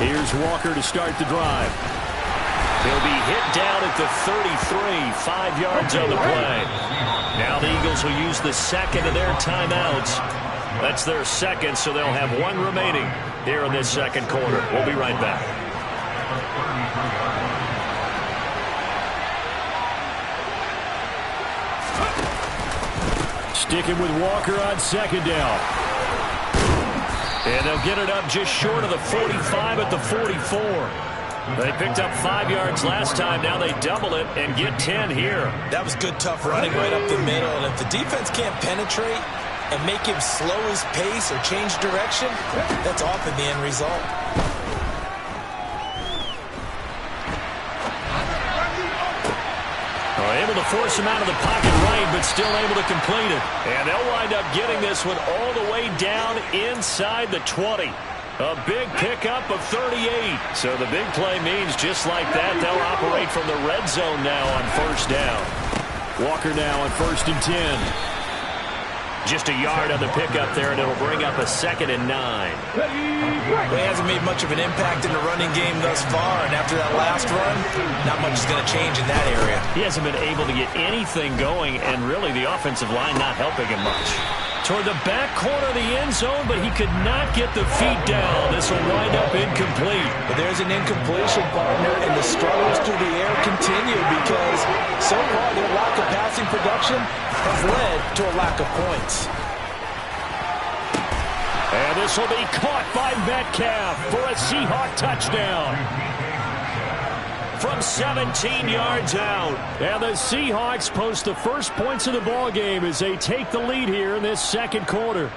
Here's Walker to start the drive. He'll be hit down at the 33, 5 yards on the play. Now the Eagles will use the second of their timeouts. That's their second, so they'll have one remaining here in this second quarter. We'll be right back. Sticking with Walker on second down. And they'll get it up just short of the 45 at the 44. They picked up 5 yards last time. Now they double it and get 10 here. That was good, tough running right up the middle. And if the defense can't penetrate and make him slow his pace or change direction, that's often the end result. Able to force him out of the pocket right, but still able to complete it. And they'll wind up getting this one all the way down inside the 20. A big pickup of 38. So the big play means just like that, they'll operate from the red zone now on first down. Walker now on 1st and 10. Just a yard on the pickup there, and it'll bring up a 2nd and 9. Well, he hasn't made much of an impact in the running game thus far, and after that last run, not much is going to change in that area. He hasn't been able to get anything going, and really the offensive line not helping him much. Toward the back corner of the end zone, but he could not get the feet down. This will wind up incomplete. But there's an incompletion, partner, and the struggles through the air continue because so far their lack of passing production has led to a lack of points. And this will be caught by Metcalf for a Seahawk touchdown. From 17 yards out. And the Seahawks post the first points of the ball game as they take the lead here in this second quarter.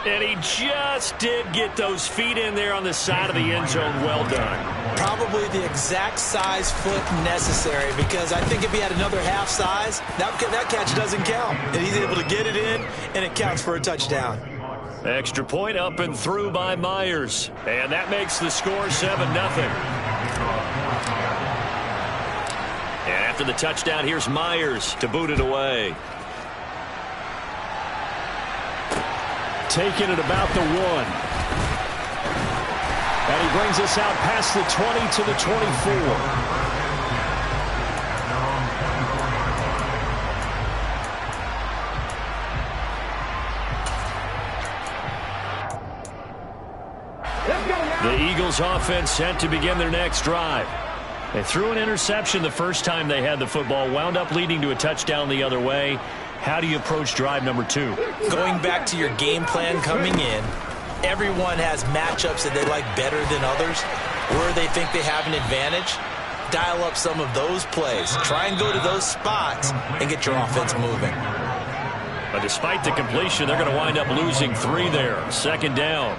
And he just did get those feet in there on the side of the end zone. Well done. Probably the exact size foot necessary, because I think if he had another half size, that catch doesn't count. And he's able to get it in, and it counts for a touchdown. Extra point up and through by Myers. And that makes the score 7-0. And after the touchdown, here's Myers to boot it away. Taking it about the 1. And he brings us out past the 20 to the 24. The Eagles offense set to begin their next drive. They threw an interception the first time they had the football, wound up leading to a touchdown the other way. How do you approach drive number 2? Going back to your game plan coming in, everyone has matchups that they like better than others, where they think they have an advantage. Dial up some of those plays. Try and go to those spots and get your offense moving. But despite the completion, they're going to wind up losing 3 there. 2nd down.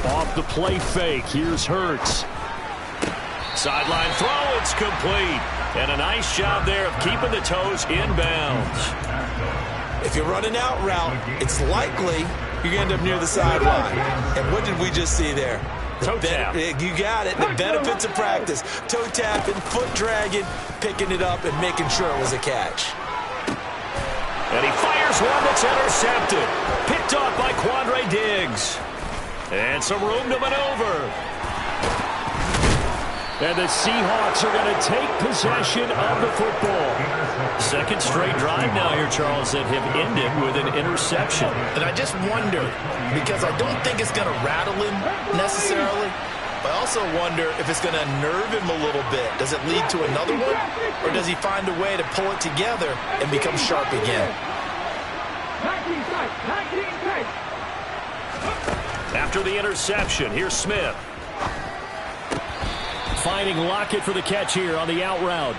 Off the play fake. Here's Hurts. Sideline throw. It's complete. And a nice job there of keeping the toes inbounds. If you're running out route, it's likely you're going to end up near the sideline. And what did we just see there? Toe tap. You got it. The benefits of practice. Toe tapping, foot dragging, picking it up, and making sure it was a catch. And he fires one that's intercepted. Picked off by Quandre Diggs. And some room to maneuver. And the Seahawks are going to take possession of the football. Second straight drive now here, Charles, that have ended with an interception. And I just wonder, because I don't think it's going to rattle him necessarily, but I also wonder if it's going to nerve him a little bit. Does it lead to another one? Or does he find a way to pull it together and become sharp again? After the interception, here's Smith. Finding Lockett for the catch here on the out route.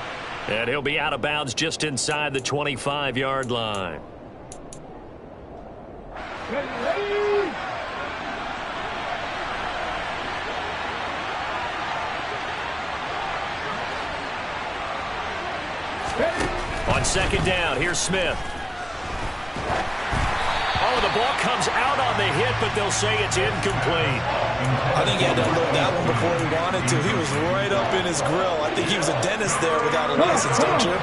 And he'll be out of bounds just inside the 25-yard line. On 2nd down, here's Smith. Oh, the ball comes out on the hit, but they'll say it's incomplete. I think he had to unload that one before he wanted to. He was right up in his grill. I think he was a dentist there without a license, don't you?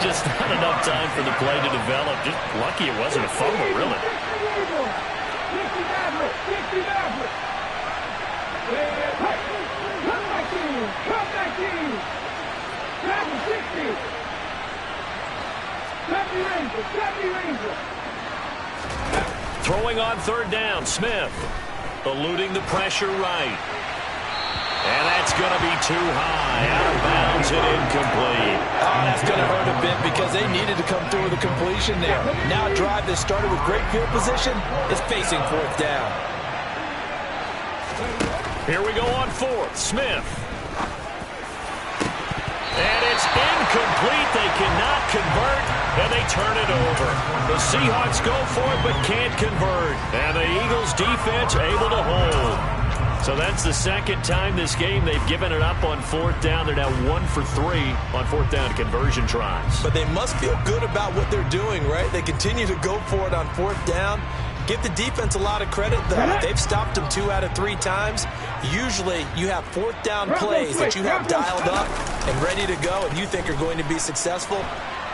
Just not enough time for the play to develop. Just lucky it wasn't a fumble, really. Throwing on third down, Smith. Eluding the pressure right. And that's going to be too high. Out of bounds and incomplete. Oh, that's going to hurt a bit because they needed to come through with a completion there. Now a drive that started with great field position is facing fourth down. Here we go on fourth. Smith. And it's incomplete. They cannot convert, and they turn it over. The Seahawks go for it, but can't convert. And the Eagles defense able to hold. So that's the second time this game they've given it up on fourth down. They're now 1 for 3 on fourth down conversion tries. But they must feel good about what they're doing, right? They continue to go for it on fourth down. Give the defense a lot of credit, though. They've stopped them 2 out of 3 times. Usually, you have fourth down plays that you have dialed up and ready to go and you think are going to be successful.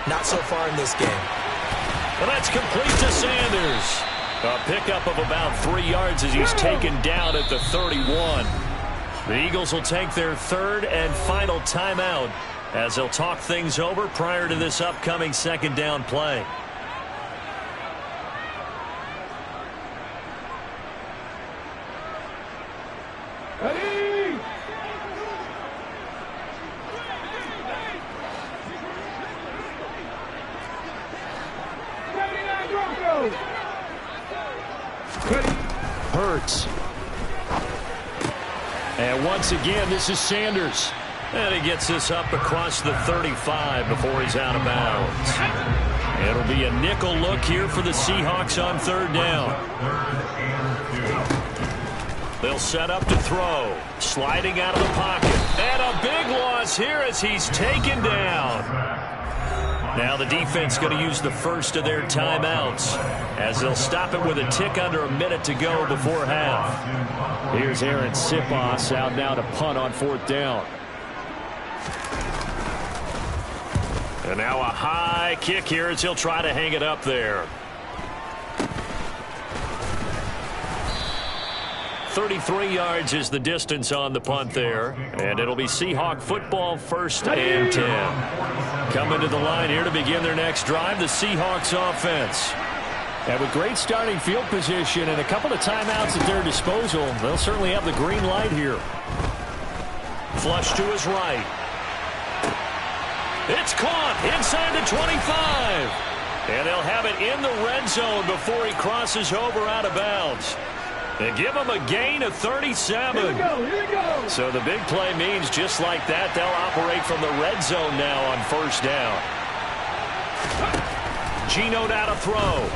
Not so far in this game. Well, that's complete to Sanders. A pickup of about 3 yards as he's taken down at the 31. The Eagles will take their third and final timeout as they'll talk things over prior to this upcoming second down play. Ready? Hurts. And once again, this is Sanders. And he gets this up across the 35 before he's out of bounds. It'll be a nickel look here for the Seahawks on third down. They'll set up to throw. Sliding out of the pocket. And a big loss here as he's taken down. Now the defense going to use the first of their timeouts as they'll stop it with a tick under a minute to go before half. Here's Aaron Sipos out now to punt on fourth down. And now a high kick here as he'll try to hang it up there. 33 yards is the distance on the punt there. And it'll be Seahawk football, 1st and 10. Coming to the line here to begin their next drive, the Seahawks offense. And with great starting field position and a couple of timeouts at their disposal, they'll certainly have the green light here. Flush to his right. It's caught inside the 25. And they'll have it in the red zone before he crosses over out of bounds. They give him a gain of 37. Here we go. So the big play means just like that, they'll operate from the red zone now on first down. Geno now to throw.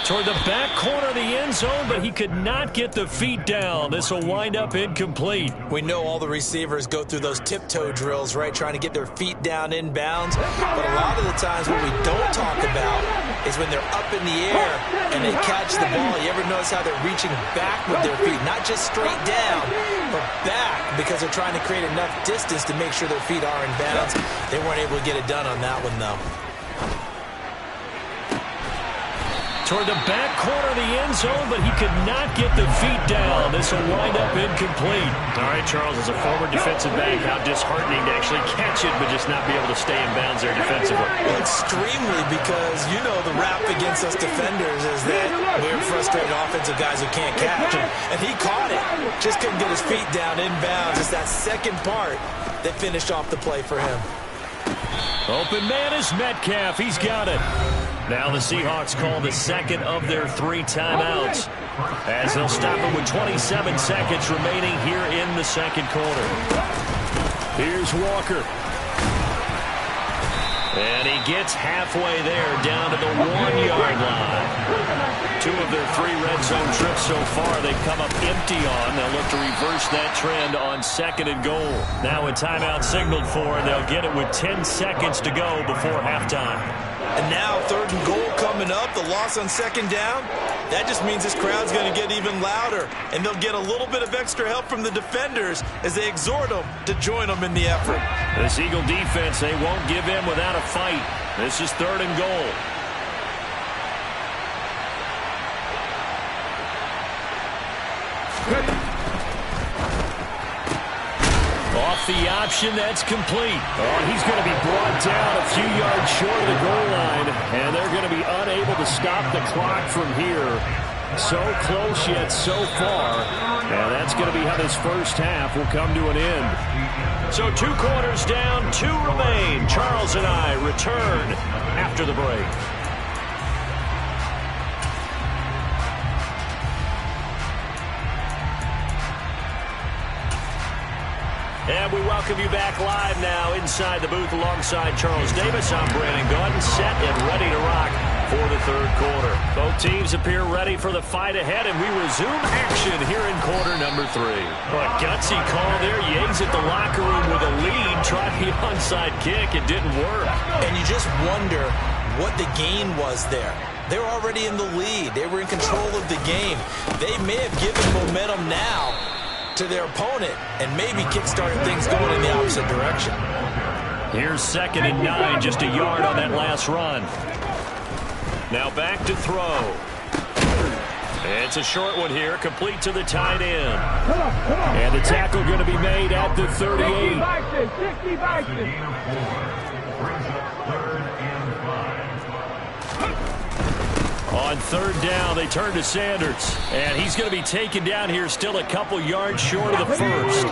Toward the back corner of the end zone, but he could not get the feet down. This will wind up incomplete. We know all the receivers go through those tiptoe drills, right, trying to get their feet down inbounds. But a lot of the times what we don't talk about is when they're up in the air and they catch the ball. You ever notice how they're reaching back with their feet? Not just straight down, but back, because they're trying to create enough distance to make sure their feet are in bounds. They weren't able to get it done on that one, though. Toward the back corner of the end zone, but he could not get the feet down. This will wind up incomplete. All right, Charles, as a former defensive back, how disheartening to actually catch it, but just not be able to stay in bounds there defensively. Well, extremely, because you know the rap against us defenders is that we're frustrated offensive guys who can't catch. And he caught it, just couldn't get his feet down in bounds. It's that second part that finished off the play for him. Open man is Metcalf. He's got it. Now the Seahawks call the second of their 3 timeouts as they'll stop it with 27 seconds remaining here in the second quarter. Here's Walker. And he gets halfway there down to the 1-yard line. 2 of their 3 red zone trips so far they've come up empty on. They'll look to reverse that trend on 2nd and goal. Now a timeout signaled for, and they'll get it with 10 seconds to go before halftime. And now 3rd and goal coming up, the loss on 2nd down. That just means this crowd's going to get even louder, and they'll get a little bit of extra help from the defenders as they exhort them to join them in the effort. This Eagle defense, they won't give in without a fight. This is 3rd and goal. Off the option, that's complete. Oh, he's going to be brought down a few yards short of the goal line, and they're going to be unable to stop the clock from here. So close yet so far, and that's going to be how this first half will come to an end. So 2 quarters down, 2 remain. Charles and I return after the break. And we welcome you back live now inside the booth alongside Charles Davis. I'm Brandon Gaudin, set and ready to rock for the 3rd quarter. Both teams appear ready for the fight ahead, and we resume action here in quarter number 3. A gutsy call there. You exit the locker room with a lead. Tried the onside kick. It didn't work. And you just wonder what the gain was there. They were already in the lead. They were in control of the game. They may have given momentum now to their opponent and maybe kick-started things going in the opposite direction. Here's 2nd and 9, just a yard on that last run. Now back to throw. It's a short one here, complete to the tight end. And the tackle going to be made at the 38. On 3rd down, they turn to Sanders. And he's going to be taken down here, still a couple yards short of the first.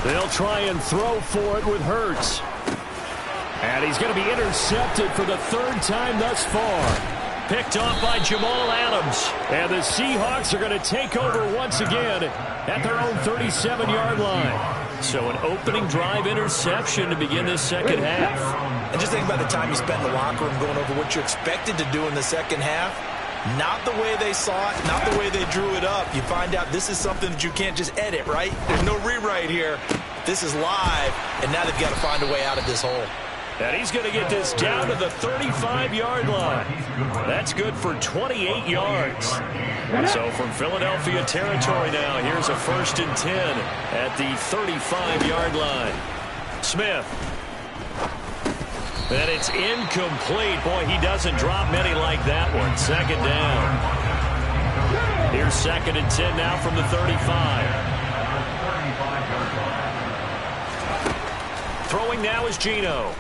They'll try and throw for it with Hurts. And he's going to be intercepted for the 3rd time thus far. Picked off by Jamal Adams. And the Seahawks are going to take over once again at their own 37-yard line. So an opening drive interception to begin this 2nd half. And just think about the time you spent in the locker room going over what you expected to do in the 2nd half. Not the way they saw it, not the way they drew it up. You find out this is something that you can't just edit, right? There's no rewrite here. This is live, and now they've got to find a way out of this hole. And he's going to get this down to the 35-yard line. That's good for 28 yards. So from Philadelphia territory now, here's a 1st and 10 at the 35-yard line. Smith. And it's incomplete. Boy, he doesn't drop many like that one. 2nd down. Here's 2nd and 10 now from the 35. Throwing now is Geno.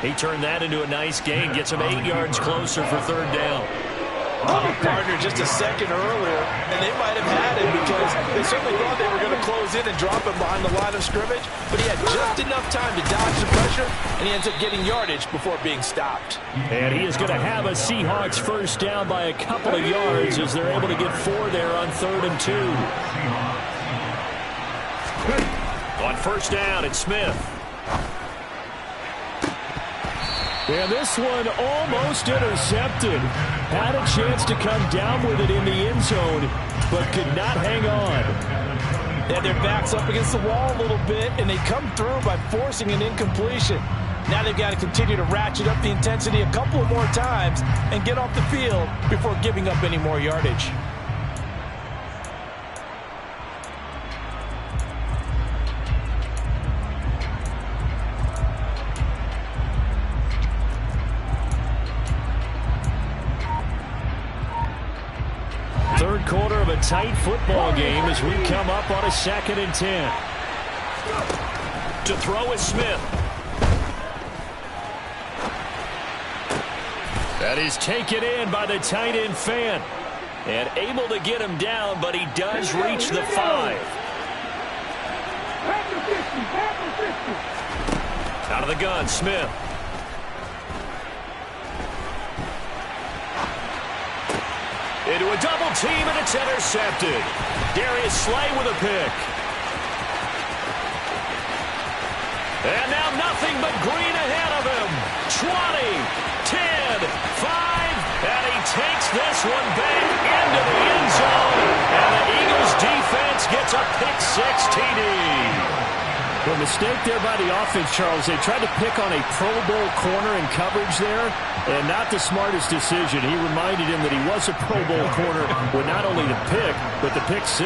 He turned that into a nice gain. Gets him 8 yards closer for 3rd down. Partner just a second earlier, and they might have had him because they certainly thought they were going to close in and drop him behind the line of scrimmage, but he had just enough time to dodge the pressure, and he ends up getting yardage before being stopped. And he is going to have a Seahawks 1st down by a couple of yards as they're able to get 4 there on 3rd and 2. On 1st down, it's Smith. And this one almost intercepted. Had a chance to come down with it in the end zone, but could not hang on. And their backs up against the wall a little bit, and they come through by forcing an incompletion. Now they've got to continue to ratchet up the intensity a couple of more times and get off the field before giving up any more yardage. Third quarter of a tight football game as we come up on a 2nd and 10. To throw is Smith. That is taken in by the tight end Fan. And able to get him down, but he does reach the 5. Out of the gun, Smith. Into a double team, and it's intercepted. Darius Slay with a pick. And now nothing but Gets this one back into the end zone. And the Eagles defense gets a pick-6 TD. The mistake there by the offense, Charles. They tried to pick on a Pro Bowl corner in coverage there, and not the smartest decision. He reminded him that he was a Pro Bowl corner with not only the pick, but the pick-6.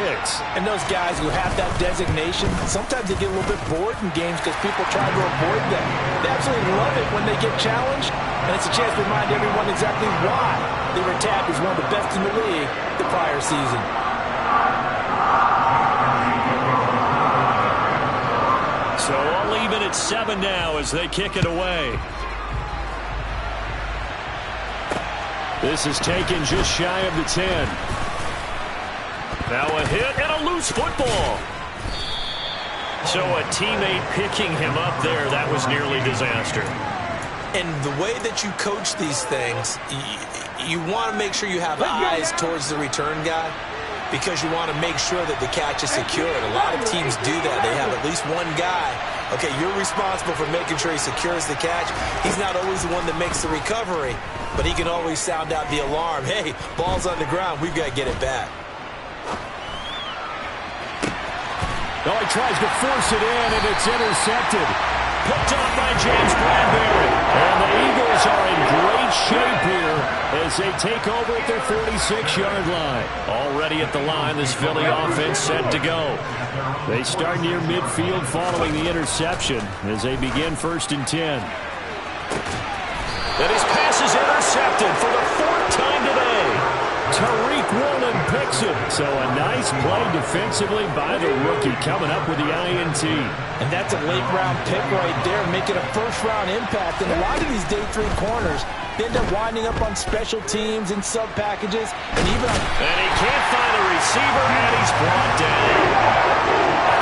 And those guys who have that designation, sometimes they get a little bit bored in games because people try to avoid them. They absolutely love it when they get challenged, and it's a chance to remind everyone exactly why they were tabbed as one of the best in the league the prior season. So all even at 7 now as they kick it away. This is taken just shy of the 10. Now a hit and a loose football. So a teammate picking him up there, that was nearly disaster. And the way that you coach these things, you want to make sure you have eyes towards the return guy, because you want to make sure that the catch is secured. A lot of teams do that. They have at least one guy. Okay, you're responsible for making sure he secures the catch. He's not always the one that makes the recovery, but he can always sound out the alarm. Hey, ball's on the ground. We've got to get it back. Oh, he tries to force it in, and it's intercepted. Picked off by James Bradbury. And the Eagles are in great shape here as they take over at their 46-yard line. Already at the line, this Philly offense set to go. They start near midfield following the interception as they begin 1st and 10. And his pass is intercepted for the 4th time today. Tariq Woolen picks it. So a nice play defensively by the rookie, coming up with the INT. And that's a late-round pick right there, making a first-round impact. And a lot of these day 3 corners, they end up winding up on special teams and sub-packages. And even and he can't find a receiver, and he's brought down.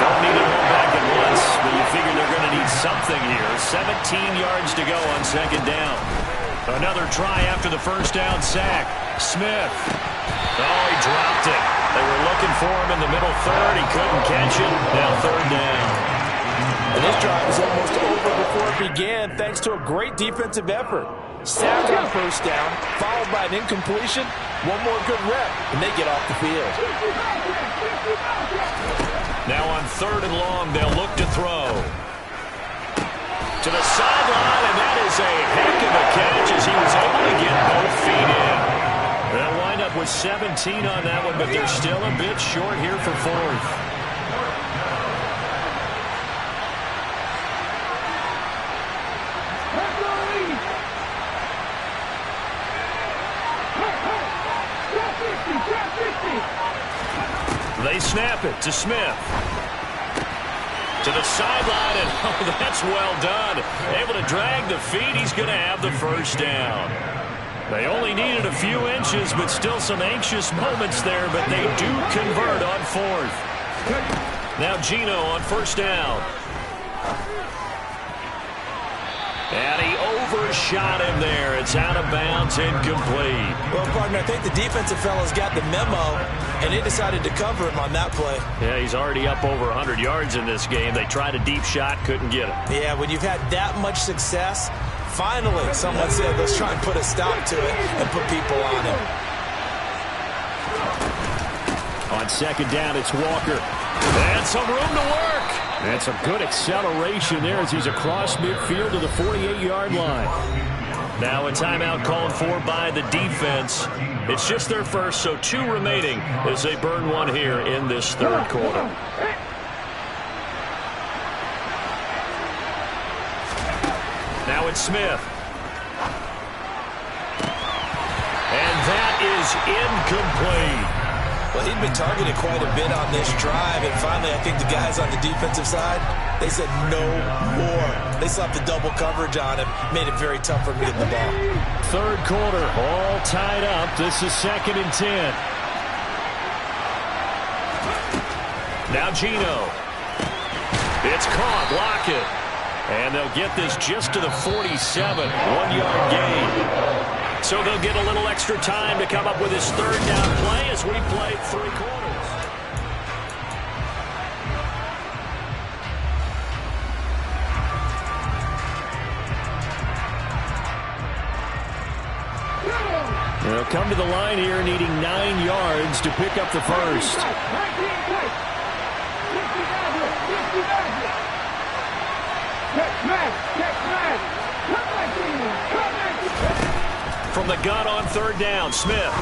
Don't need it all back at once, but you figure they're going to need something here. 17 yards to go on 2nd down. Another try after the 1st down sack. Smith. Oh, he dropped it. They were looking for him in the middle 3rd. He couldn't catch it. Now 3rd down. And this drive is almost over before it began, thanks to a great defensive effort. Sack on 1st down, followed by an incompletion. One more good rep, and they get off the field. Now on 3rd and long, they'll look to throw. To the sideline, and that is a heck of a catch as he was able to get both feet in. They'll wind up with 17 on that one, but they're still a bit short here for 4th. They snap it to Smith. To the sideline, and oh, that's well done. Able to drag the feet. He's going to have the 1st down. They only needed a few inches, but still some anxious moments there, but they do convert on 4th. Now Gino on 1st down. And he overshot him there. It's out of bounds, incomplete. Well, partner, I think the defensive fellas got the memo, and they decided to cover him on that play. Yeah, he's already up over 100 yards in this game. They tried a deep shot, couldn't get it. Yeah, when you've had that much success, finally someone said, let's try and put a stop to it and put people on him. On 2nd down, it's Walker. And some room to work. And some good acceleration there as he's across midfield to the 48-yard line. Now a timeout called for by the defense. It's just their 1st, so 2 remaining as they burn one here in this 3rd quarter. Now it's Smith. And that is incomplete. Well, he'd been targeted quite a bit on this drive, and finally I think the guys on the defensive side, they said no more. They slapped the double coverage on him, made it very tough for him to get the ball. 3rd quarter, all tied up. This is 2nd and 10. Now Gino. It's caught, Lockett. And they'll get this just to the 47, 1-yard gain. So they'll get a little extra time to come up with his 3rd down play as we play 3 quarters. They'll come to the line here needing 9 yards to pick up the first. From the gun on 3rd down, Smith.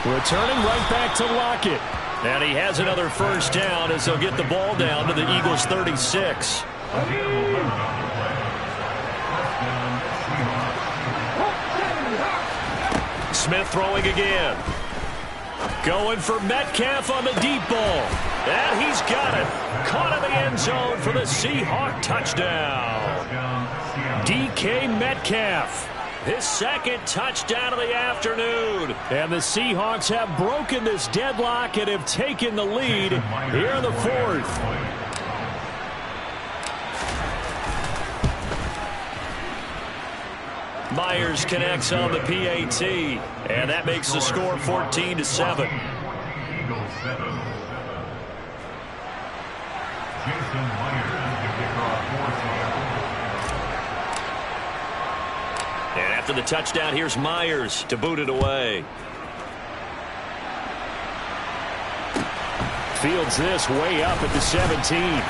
Returning right back to Lockett. And he has another first down as they'll get the ball down to the Eagles' 36. Smith throwing again. Going for Metcalf on the deep ball. And he's got it. Caught in the end zone for the Seahawk touchdown. DK Metcalf. His 2nd touchdown of the afternoon. And the Seahawks have broken this deadlock and have taken the lead here in the 4th. Myers connects on the PAT, and that makes the score 14-7. And after the touchdown, here's Myers to boot it away. Fields this way up at the 17.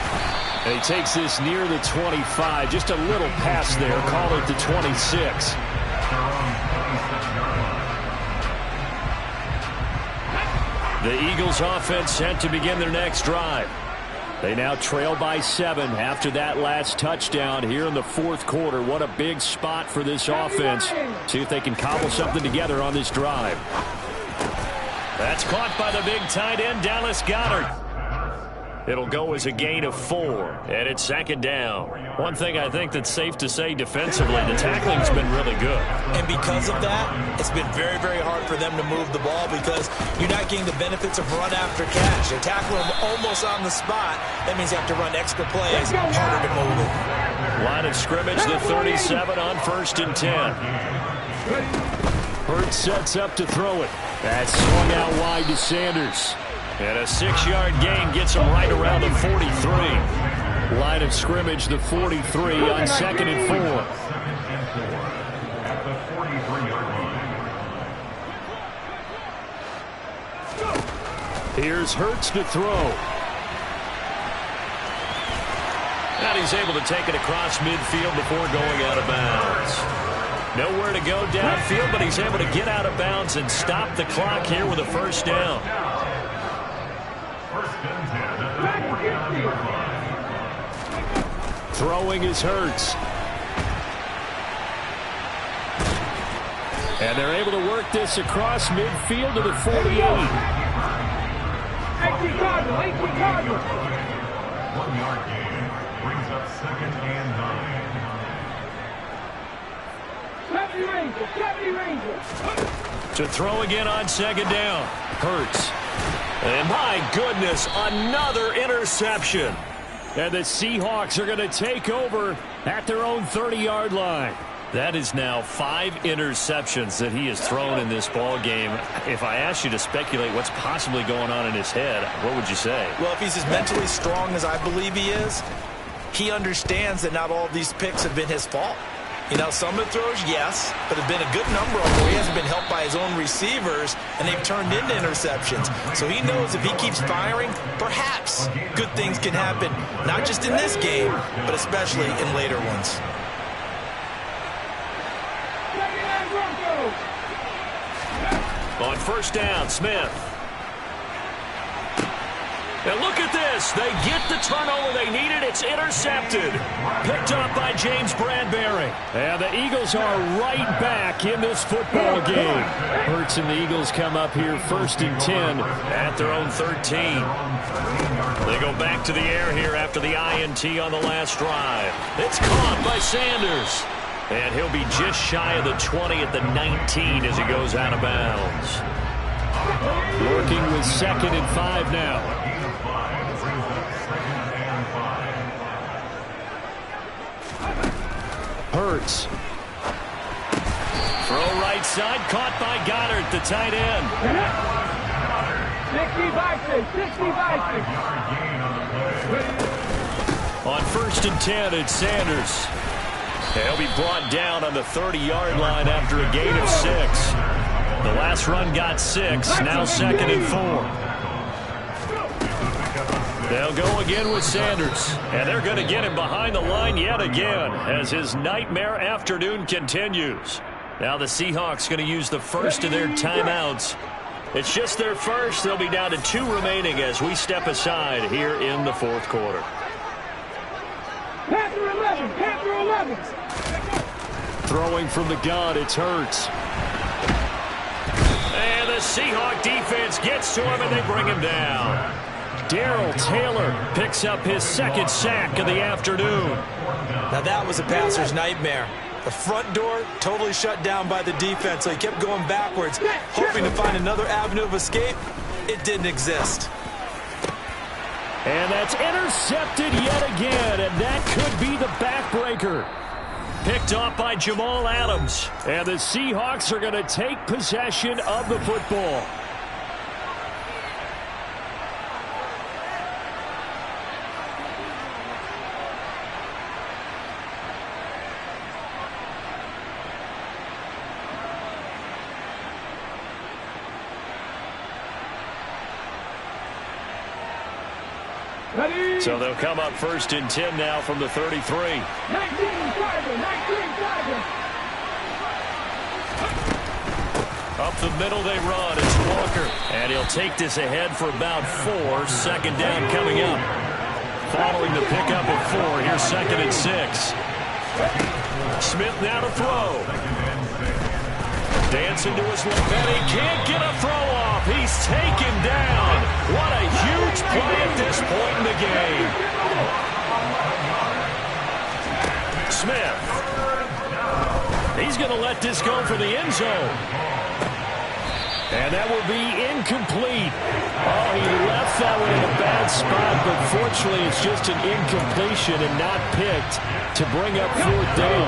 And he takes this near the 25. Just a little pass there. Call it the 26. The Eagles offense set to begin their next drive. They now trail by 7 after that last touchdown here in the 4th quarter. What a big spot for this offense. See if they can cobble something together on this drive. That's caught by the big tight end, Dallas Goedert. It'll go as a gain of 4, and it's 2nd down. One thing I think that's safe to say defensively, the tackling's been really good. And because of that, it's been very, very hard for them to move the ball because you're not getting the benefits of run after catch. They're tackling them almost on the spot. That means you have to run extra plays, harder to move it. Line of scrimmage, the 37 on 1st and 10. Hurts sets up to throw it. That's swung out wide to Sanders. And a 6-yard gain gets him right around the 43. Line of scrimmage, the 43 on 2nd and 4. Here's Hurts to throw. And he's able to take it across midfield before going out of bounds. Nowhere to go downfield, but he's able to get out of bounds and stop the clock here with a first down. Throwing is Hurts. And they're able to work this across midfield to the 48. 1-yard gain brings up 2nd and 9. To throw again on 2nd down. Hurts. And my goodness, another interception. And the Seahawks are going to take over at their own 30-yard line. That is now 5 interceptions that he has thrown in this ball game. If I asked you to speculate what's possibly going on in his head, what would you say? Well, if he's as mentally strong as I believe he is, he understands that not all of these picks have been his fault. You know, some of the throws, yes, but there's been a good number of them where he hasn't been helped by his own receivers, and they've turned into interceptions. So he knows if he keeps firing, perhaps good things can happen, not just in this game, but especially in later ones. On 1st down, Smith. And look at this. They get the turnover they needed. It's intercepted. Picked up by James Bradbury. And the Eagles are right back in this football game. Hurts and the Eagles come up here 1st and 10 at their own 13. They go back to the air here after the INT on the last drive. It's caught by Sanders. And he'll be just shy of the 20 at the 19 as he goes out of bounds. Working with 2nd and 5 now. Hurts. Throw right side, caught by Goddard, the tight end. 65. On 1st and 10, it's Sanders. He'll be brought down on the 30-yard line after a gain of 6. The last run got 6, now 2nd and 4. They'll go again with Sanders, and they're going to get him behind the line yet again as his nightmare afternoon continues. Now the Seahawks going to use the first of their timeouts. It's just their first. They'll be down to 2 remaining as we step aside here in the 4th quarter. Panther 11, Panther 11. Throwing from the gun, it's Hurts. And the Seahawk defense gets to him, and they bring him down. Darrell Taylor picks up his 2nd sack of the afternoon. Now that was a passer's nightmare. The front door totally shut down by the defense, so he kept going backwards, hoping to find another avenue of escape. It didn't exist. And that's intercepted yet again, and that could be the backbreaker. Picked off by Jamal Adams, and the Seahawks are going to take possession of the football. So they'll come up 1st and 10 now from the 33. 19 Tiger. Up the middle they run. It's Walker. And he'll take this ahead for about 4. 2nd down coming up. Following the pickup of 4, here's 2nd and 6. Smith now to throw. Dancing to his left, and he can't get a throw off. He's taken down. What a huge play at this point in the game. Smith. He's going to let this go for the end zone. And that will be incomplete. Oh, he left that one in a bad spot, but fortunately it's just an incompletion and not picked to bring up 4th down.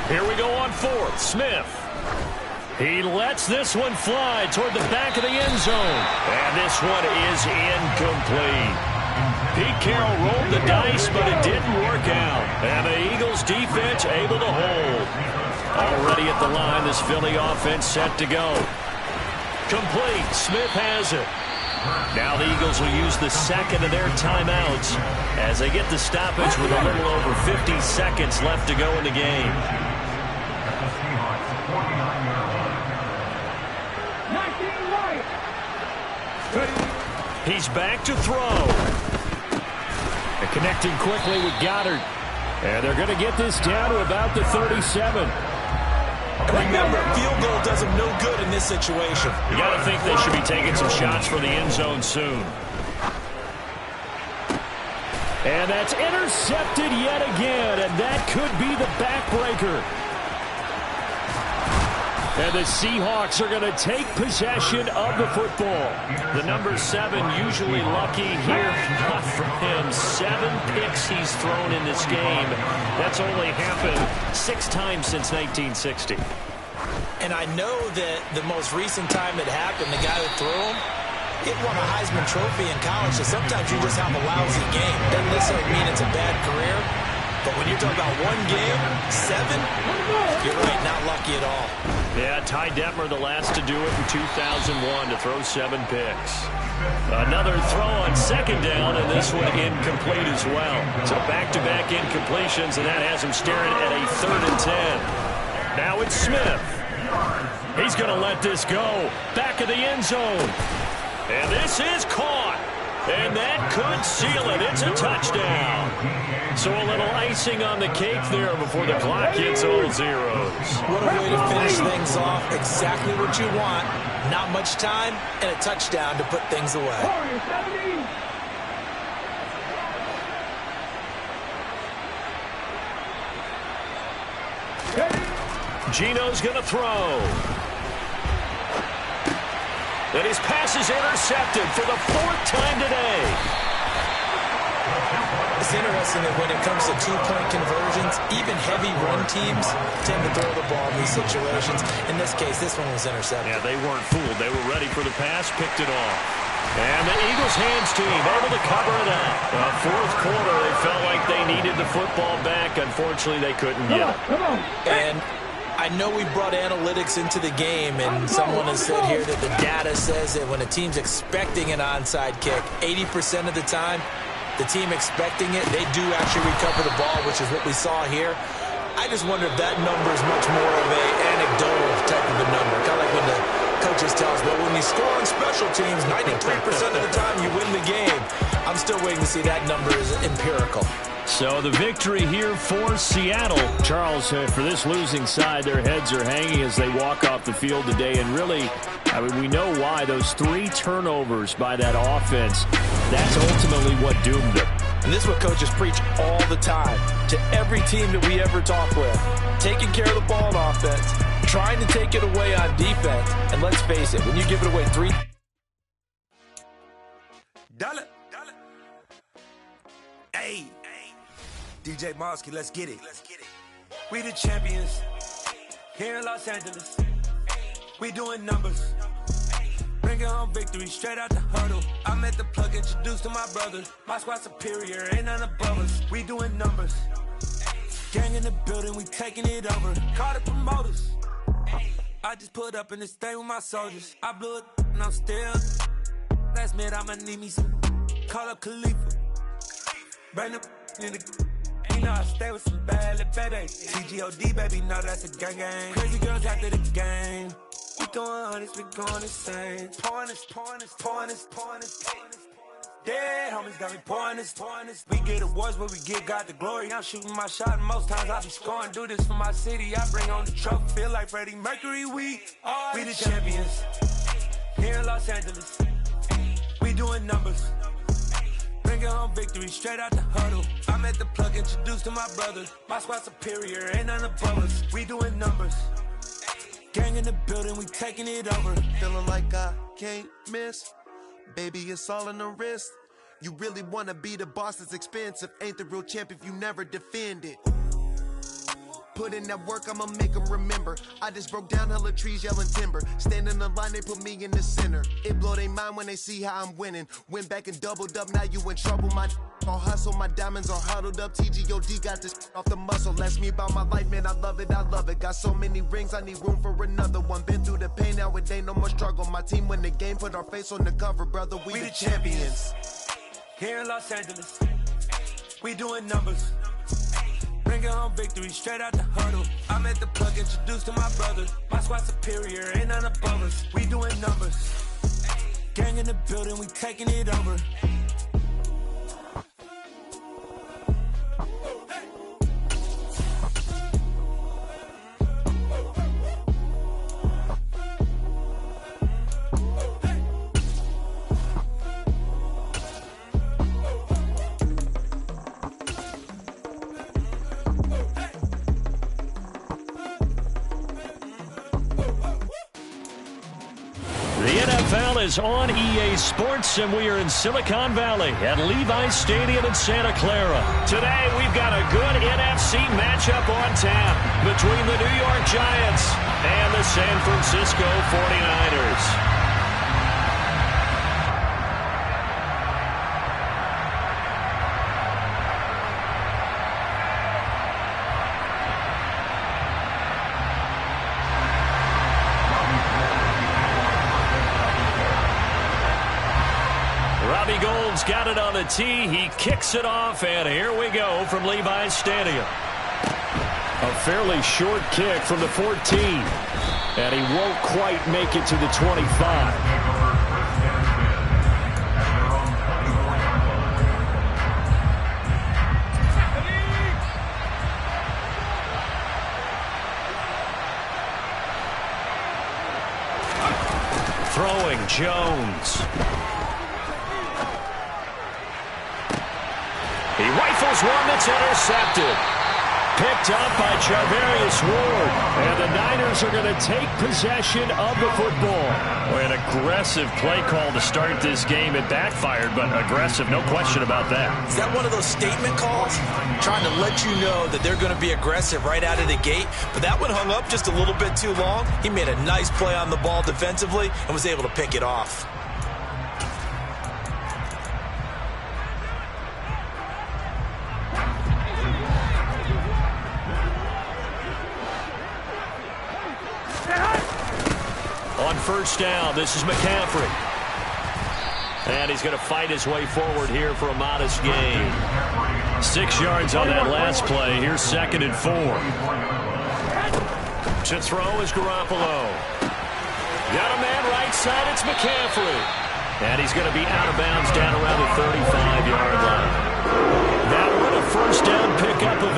Here we go on 4th. Smith. He lets this one fly toward the back of the end zone. And this one is incomplete. Pete Carroll rolled the dice, but it didn't work out. And the Eagles defense able to hold. Already at the line, this Philly offense set to go. Complete. Smith has it. Now the Eagles will use the 2nd of their timeouts as they get the stoppage with a little over 50 seconds left to go in the game. He's back to throw. They're connecting quickly with Goddard. And they're going to get this down to about the 37. Remember, field goal does them no good in this situation. You got to think they should be taking some shots for the end zone soon. And that's intercepted yet again, and that could be the backbreaker. And the Seahawks are going to take possession of the football. The number 7 usually lucky here. Not for him. 7 picks he's thrown in this game. That's only happened 6 times since 1960. And I know that the most recent time it happened, the guy who threw him, it won a Heisman Trophy in college. So sometimes you just have a lousy game. Doesn't necessarily mean it's a bad career. But when you're talking about 1 game, 7, you're right, not lucky at all. Yeah, Ty Detmer the last to do it in 2001 to throw 7 picks. Another throw on 2nd down, and this one incomplete as well. So back-to-back incompletions, and that has him staring at a 3rd and 10. Now it's Smith. He's going to let this go. Back of the end zone. And this is caught. And that could seal it. It's a touchdown. So a little icing on the cake there before the clock hits all zeros. What a way to finish things off. Exactly what you want. Not much time and a touchdown to put things away. Gino's going to throw. And his pass is intercepted for the 4th time today. It's interesting that when it comes to 2-point conversions, even heavy run teams tend to throw the ball in these situations. In this case, this one was intercepted. Yeah, they weren't fooled. They were ready for the pass, picked it off. And the Eagles hands team able to cover it up. Fourth quarter, they felt like they needed the football back. Unfortunately, they couldn't get it. And I know we brought analytics into the game, and someone has said here that the data says that when a team's expecting an onside kick, 80% of the time, the team expecting it, they do actually recover the ball, which is what we saw here. I just wonder if that number is much more of an anecdotal type of a number. Kind of like when the coaches tell us, well, when you score on special teams, 93% of the time you win the game. I'm still waiting to see that number is empirical. So the victory here for Seattle. Charles, for this losing side, their heads are hanging as they walk off the field today. And really, I mean, we know why. Those 3 turnovers by that offense, that's ultimately what doomed them. And this is what coaches preach all the time to every team that we ever talk with. Taking care of the ball on offense, trying to take it away on defense. And let's face it, when you give it away 3... Dollar. Hey. DJ Mosky, let's get it. We the champions here in Los Angeles. We doing numbers. Bringing home victory straight out the huddle. I'm at the plug, introduced to my brothers. My squad superior, ain't none above us. We doing numbers. Gang in the building, we taking it over. Call the promoters. I just put up in this thing with my soldiers. I blew it and I'm still. Last minute I'ma need me some. Call up Khalifa. Bring them in the. You know I stay with some bad little baby. TGOD, baby, know that's a gang gang. Crazy girls after the game. We going honest, we going insane. Pouring this. Dead homies got me pouring this. We get awards, but we give God the glory. I'm shooting my shot, and most times I be scoring. Do this for my city, I bring on the trophy. Feel like Freddie Mercury, we the champions. Here in Los Angeles, we doing numbers. Bringing home victory straight out the huddle. I'm at the plug, introduced to my brothers. My squad superior, ain't none above us. We doing numbers. Gang in the building, we taking it over. Feeling like I can't miss. Baby, it's all in the wrist. You really wanna be the boss, it's expensive. Ain't the real champ if you never defend it. Put in that work, I'ma make them remember. I just broke down hella trees, yelling timber. Stand in the line, they put me in the center. It blow they mind when they see how I'm winning. Went back and doubled up, now you in trouble. My all hustle, my diamonds are huddled up. TGOD got this off the muscle. Ask me about my life, man, I love it. Got so many rings, I need room for another one. Been through the pain, now it ain't no more struggle. My team win the game, put our face on the cover, brother. We the champions. Here in Los Angeles, we doing numbers. Bringing home victory straight out the huddle. I'm at the plug, introduced to my brothers. My squad superior, ain't none above us. We doing numbers. Gang in the building, we taking it over. Is on EA Sports, and we are in Silicon Valley at Levi's Stadium in Santa Clara. Today, we've got a good NFC matchup on tap between the New York Giants and the San Francisco 49ers. Got it on the tee. He kicks it off, and here we go from Levi's Stadium. A fairly short kick from the 14, and he won't quite make it to the 25. Throwing Jones. He rifles one that's intercepted. Picked up by Charvarius Ward. And the Niners are going to take possession of the football. Boy, an aggressive play call to start this game. It backfired, but aggressive, no question about that. Is that one of those statement calls? Trying to let you know that they're going to be aggressive right out of the gate. But that one hung up just a little bit too long. He made a nice play on the ball defensively and was able to pick it off. first down. This is McCaffrey. And he's going to fight his way forward here for a modest gain. 6 yards on that last play. Here's 2nd and 4. To throw is Garoppolo. Got a man right side. It's McCaffrey. And he's going to be out of bounds down around the 35-yard line. That one a first down pickup of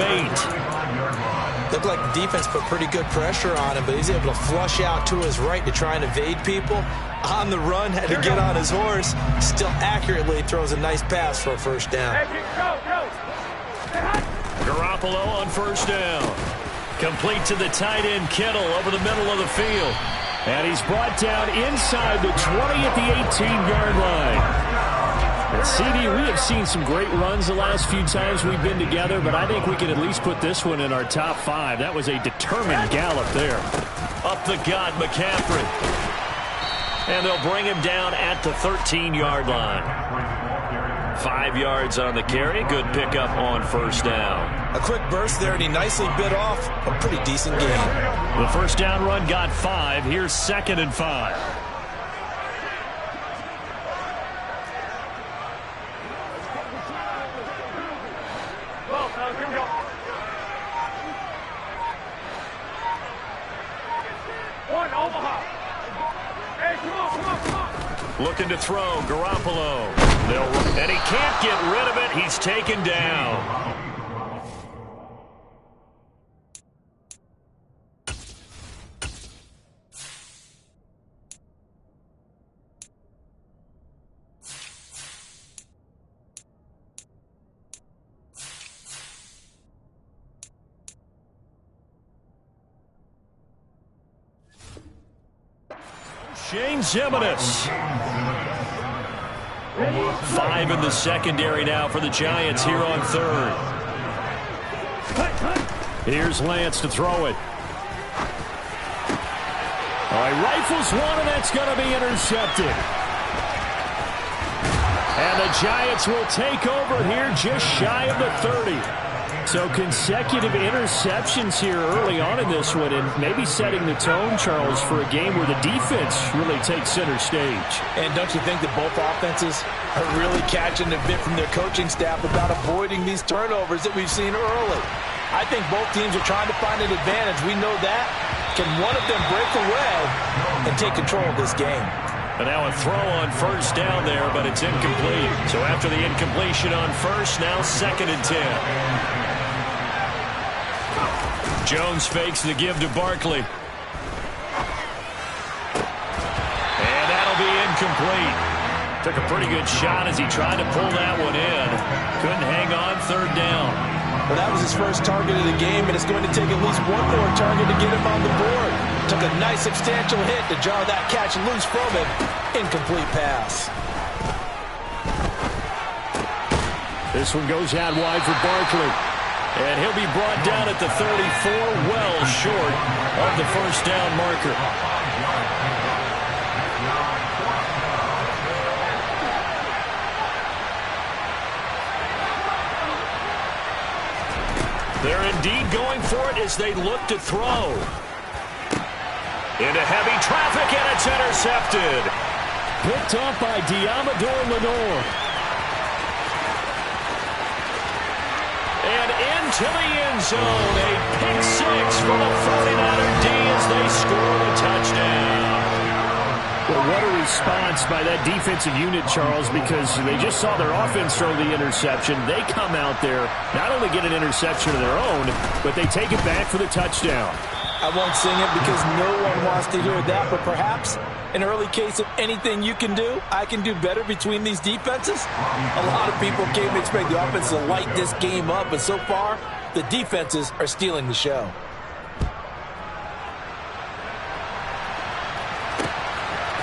8. Looked like the defense put pretty good pressure on him, but he's able to flush out to his right to try and evade people. On the run, had to get on his horse. Still accurately throws a nice pass for a first down. Garoppolo on first down. Complete to the tight end, Kittle, over the middle of the field. And he's brought down inside the 20 at the 18-yard line. And CD, we have seen some great runs the last few times we've been together, but I think we can at least put this one in our top 5. That was a determined gallop there. Up the gut, McCaffrey. And they'll bring him down at the 13-yard line. 5 yards on the carry. Good pickup on first down. A quick burst there, and he nicely bit off a pretty decent game. The first down run got 5. Here's 2nd and 5. Looking to throw, Garoppolo. And he can't get rid of it. He's taken down. Shane Zimenez. 5 in the secondary now for the Giants here on 3rd. Here's Lance to throw it. All right, rifles one, and that's going to be intercepted. And the Giants will take over here just shy of the 30. So consecutive interceptions here early on in this one, and maybe setting the tone, Charles, for a game where the defense really takes center stage. And don't you think that both offenses are really catching a bit from their coaching staff about avoiding these turnovers that we've seen early? I think both teams are trying to find an advantage. We know that. Can one of them break away and take control of this game? And now a throw on first down there, but it's incomplete. So after the incompletion on first, now 2nd and 10. Jones fakes the give to Barkley. And that'll be incomplete. Took a pretty good shot as he tried to pull that one in. Couldn't hang on, 3rd down. Well, that was his first target of the game, and it's going to take at least one more target to get him on the board. Took a nice substantial hit to jar that catch loose from him. Incomplete pass. This one goes out wide for Barkley. And he'll be brought down at the 34, well short of the first down marker. They're indeed going for it as they look to throw. Into heavy traffic, and it's intercepted. Picked off by Diamador Lenore. And into the end zone, a pick 6 for the 49er D as they score the touchdown. Well, what a response by that defensive unit, Charles, because they just saw their offense throw the interception. They come out there, not only get an interception of their own, but they take it back for the touchdown. I won't sing it because no one wants to hear that, but perhaps an early case of anything you can do, I can do better between these defenses. A lot of people came to expect the offense to light this game up, but so far, the defenses are stealing the show.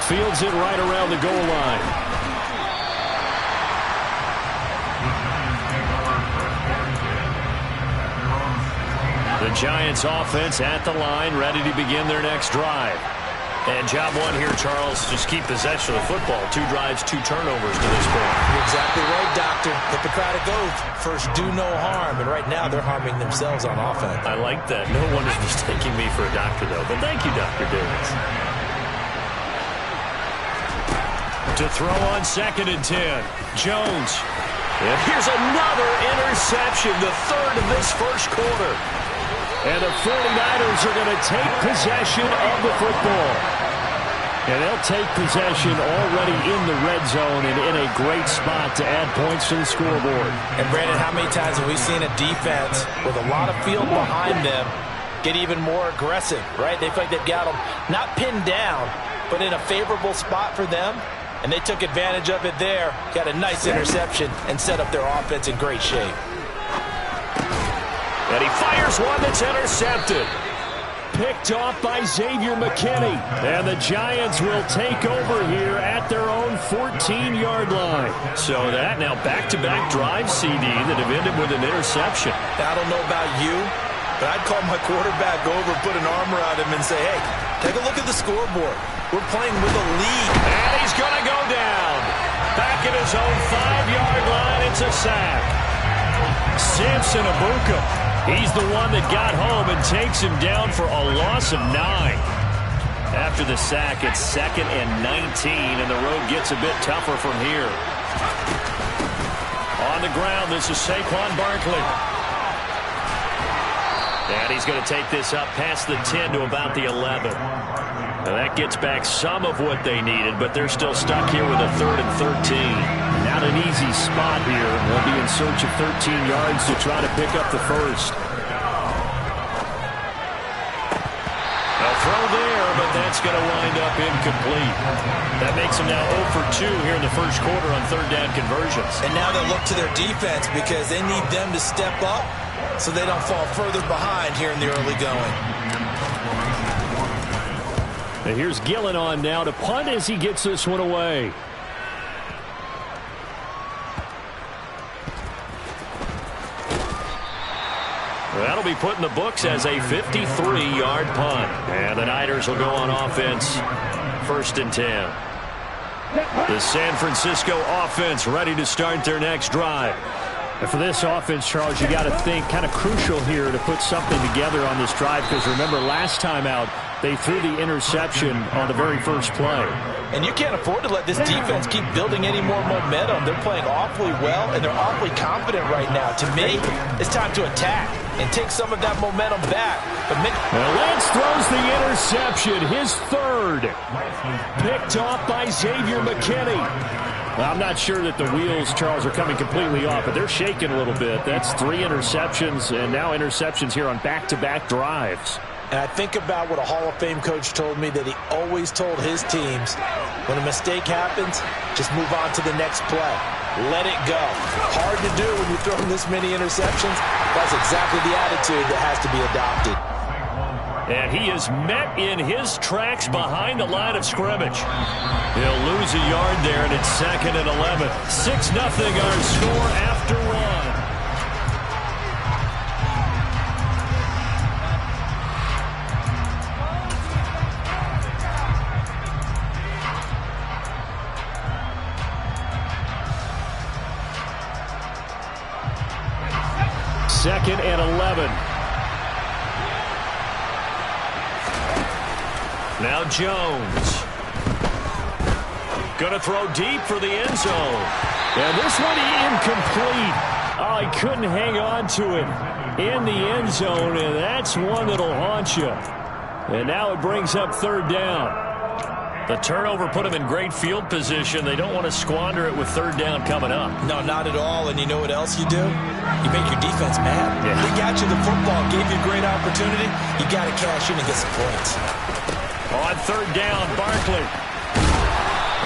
Fields it right around the goal line. The Giants offense at the line, ready to begin their next drive. And job one here, Charles, just keep possession of the football. 2 drives, 2 turnovers to this point. You're exactly right, Doctor. Hippocratic oath. First, do no harm. And right now, they're harming themselves on offense. I like that. No one is mistaking me for a doctor, though. But thank you, Dr. Davis. To throw on 2nd and 10. Jones. And here's another interception, the third of this first quarter. And the 49ers are going to take possession of the football. And they'll take possession already in the red zone and in a great spot to add points to the scoreboard. And, Brandon, how many times have we seen a defense with a lot of field behind them get even more aggressive, right? They feel like they've got them not pinned down, but in a favorable spot for them. And they took advantage of it there, got a nice interception, and set up their offense in great shape. And he fires one that's intercepted. Picked off by Xavier McKinney. And the Giants will take over here at their own 14-yard line. So that now back-to-back drive, CD, that have ended with an interception. Now, I don't know about you, but I'd call my quarterback over, put an arm around him, and say, hey, take a look at the scoreboard. We're playing with a lead. And he's going to go down. Back at his own 5-yard line, it's a sack. Samson Abuka, he's the one that got home and takes him down for a loss of 9. After the sack, it's 2nd and 19, and the road gets a bit tougher from here. On the ground, this is Saquon Barkley. And he's going to take this up past the 10 to about the 11. Now that gets back some of what they needed, but they're still stuck here with a 3rd and 13. Not an easy spot here. They'll be in search of 13 yards to try to pick up the first. A throw there, but that's going to wind up incomplete. That makes them now 0 for 2 here in the first quarter on 3rd down conversions. And now they look to their defense because they need them to step up so they don't fall further behind here in the early going. And here's Gillen on now to punt as he gets this one away. That'll be put in the books as a 53-yard punt. And the Niners will go on offense. 1st and 10. The San Francisco offense ready to start their next drive. And for this offense, Charles, you got to think kind of crucial here to put something together on this drive, because remember last time out they threw the interception on the very first play. And you can't afford to let this defense keep building any more momentum. They're playing awfully well, and they're awfully confident right now. To me, it's time to attack and take some of that momentum back. But Lance throws the interception, his 3rd. Picked off by Xavier McKinney. Well, I'm not sure that the wheels, Charles, are coming completely off, but they're shaking a little bit. That's 3 interceptions, and now interceptions here on back-to-back drives. And I think about what a Hall of Fame coach told me that he always told his teams, when a mistake happens, just move on to the next play. Let it go. Hard to do when you're throwing this many interceptions. That's exactly the attitude that has to be adopted. And he is met in his tracks behind the line of scrimmage. He'll lose a yard there, and it's 2nd and 11. 6-0 our score after 1. Second and 11. Now Jones. Going to throw deep for the end zone. And this one incomplete. Oh, he couldn't hang on to it in the end zone, and that's one that'll haunt you. And now it brings up 3rd down. The turnover put them in great field position. They don't want to squander it with 3rd down coming up. No, not at all. And you know what else you do? You make your defense mad. Yeah. They got you the football, gave you a great opportunity. You got to cash in and get some points. On 3rd down, Barkley.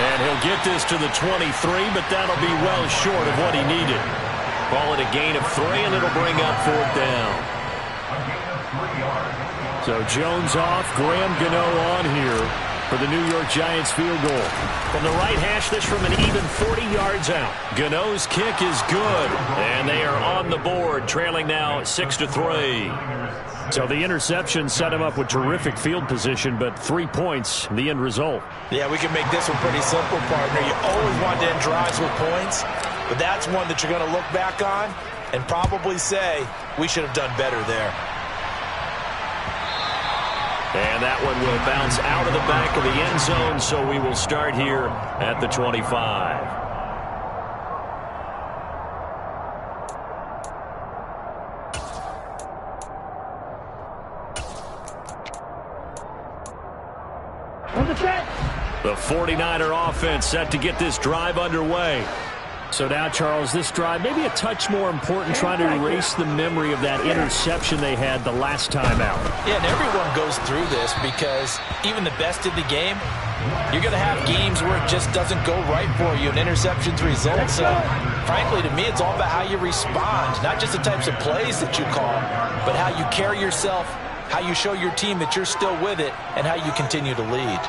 And he'll get this to the 23, but that'll be well short of what he needed. Call it a gain of 3, and it'll bring up 4th down. So Jones off, Graham Gano on here for the New York Giants field goal. From the right hash, this from an even 40 yards out. Gano's kick is good, and they are on the board, trailing now 6-3. So the interception set him up with terrific field position, but 3 points, the end result. Yeah, we can make this one pretty simple, partner. You always want to end drives with points, but that's one that you're going to look back on and probably say, we should have done better there. And And that one will bounce out of the back of the end zone, so we will start here at the 25. The 49er offense set to get this drive underway. So now, Charles, this drive maybe a touch more important, trying to erase the memory of that interception they had the last time out. Yeah, and everyone goes through this because even the best in the game, you're going to have games where it just doesn't go right for you, and interceptions result. So, frankly, to me, it's all about how you respond, not just the types of plays that you call, but how you carry yourself, how you show your team that you're still with it, and how you continue to lead.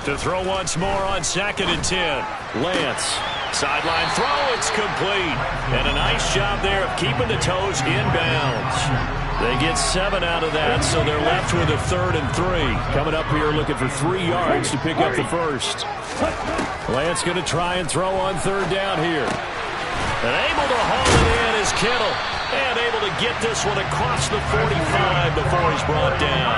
To throw once more on 2nd and 10. Lance. Sideline throw. It's complete. And a nice job there of keeping the toes inbounds. They get 7 out of that, so they're left with a 3rd and 3. Coming up here looking for 3 yards to pick up the first. Lance going to try and throw on 3rd down here. And able to haul it in is Kittle. And able to get this one across the 45 before he's brought down.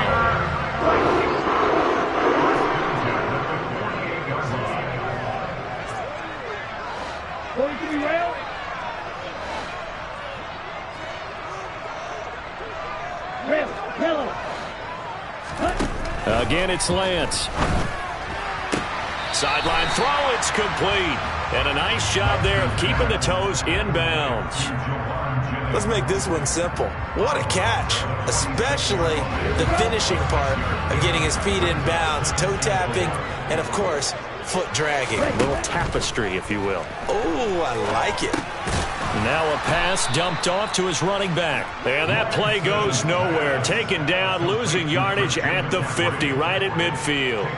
Again, it's Lance. Sideline throw, it's complete. And a nice job there of keeping the toes inbounds. Let's make this one simple. What a catch, especially the finishing part of getting his feet in bounds, toe tapping, and, of course, foot dragging. A little tapestry, if you will. Oh, I like it. Now a pass dumped off to his running back. And that play goes nowhere. Taken down, losing yardage at the 50, right at midfield.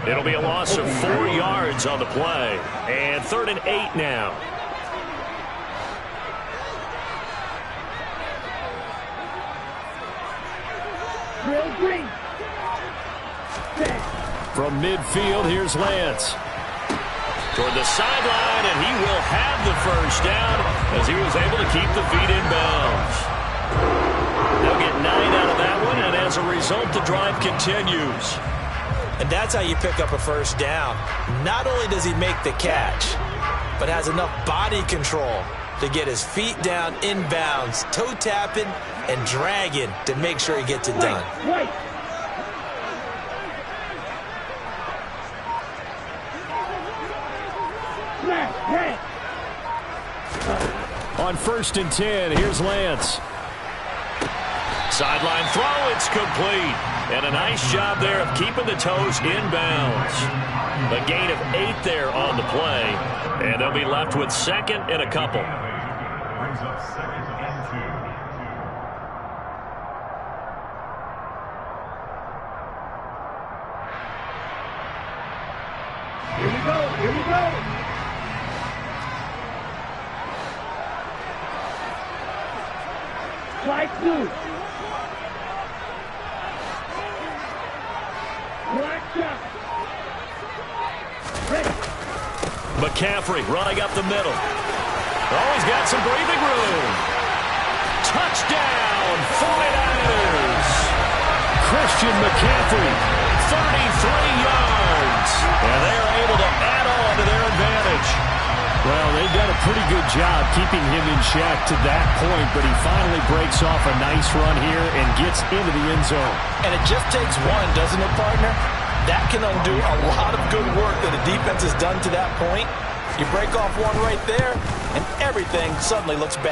It'll be a loss of 4 yards on the play. And 3rd and 8 now. From midfield, here's Lance. Toward the sideline, and he will have the first down as he was able to keep the feet in bounds. They'll get 9 out of that one, and as a result, the drive continues. And that's how you pick up a first down. Not only does he make the catch, but has enough body control to get his feet down in bounds, toe tapping and dragging to make sure he gets it done. On 1st and 10, here's Lance. Sideline throw, it's complete. And a nice job there of keeping the toes inbounds. A gain of 8 there on the play. And they'll be left with 2nd and a couple. Brings up 2nd and 2. Here we go. Flight 2. Black shot. Ready. McCaffrey running up the middle. Oh, he's got some breathing room. Touchdown, 49ers. Christian McCaffrey, 33 yards. And they're able to add on to their advantage. Well, they've done a pretty good job keeping him in check to that point, but he finally breaks off a nice run here and gets into the end zone. And it just takes one, doesn't it, partner? That can undo a lot of good work that a defense has done to that point. You break off one right there, and everything suddenly looks better.